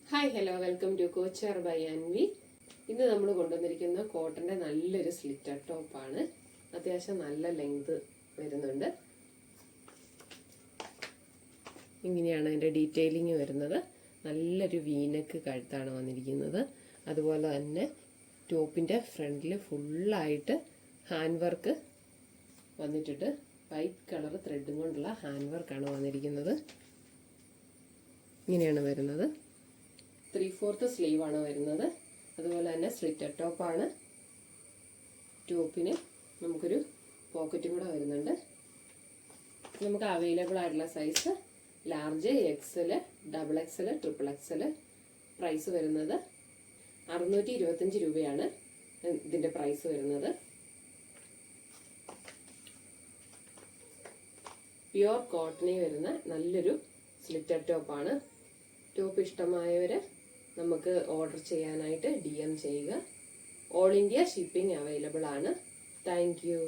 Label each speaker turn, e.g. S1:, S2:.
S1: Hi hello welcome to couture by Anvi. ഇന്ന് നമ്മൾ കൊണ്ടുവന്നിരിക്കുന്ന കോട്ടന്റെ നല്ലൊരു സ്ലിറ്റർ ടോപ്പാണ്. അത്യാവശ്യം നല്ല ലെങ്ത് വരുന്നുണ്ട്. ഇങ്ങനെയാണ് അതിൻ്റെ ഡീറ്റെയിലിംഗ് വരുന്നത്. നല്ലൊരു വീനക്ക് കഴുത്താണ് വന്നിരിക്കുന്നത്. അതുപോലെ തന്നെ ടോപ്പിൻ്റെ ഫ്രണ്ടിൽ ഫുള്ളായിട്ട് ഹാൻഡ് വർക്ക് വന്നിട്ടിട്ട് വൈറ്റ് കളർ ത്രെഡും കൊണ്ടുള്ള ഹാൻഡ് വർക്കാണ് വന്നിരിക്കുന്നത്. ഇങ്ങനെയാണ് വരുന്നത്. 3/4 സ്ലീവാണ് വരുന്നത്. അതുപോലെ തന്നെ സ്ലിറ്റർ ടോപ്പാണ്. ടോപ്പിന് നമുക്കൊരു പോക്കറ്റും കൂടെ വരുന്നുണ്ട്. നമുക്ക് അവൈലബിൾ ആയിട്ടുള്ള size large, XL, XXL, XXL. Price വരുന്നത് 625 രൂപയാണ് ഇതിൻ്റെ പ്രൈസ് വരുന്നത്. പ്യുവർ കോട്ടണിൽ വരുന്ന നല്ലൊരു സ്ലിറ്റർ ടോപ്പാണ്. ടോപ്പ് ഇഷ്ടമായവർ നമുക്ക് ഓർഡർ ചെയ്യാനായിട്ട് DM ചെയ്യുക. ഓൾ ഇന്ത്യ ഷിപ്പിംഗ് അവൈലബിൾ ആണ്. Thank you.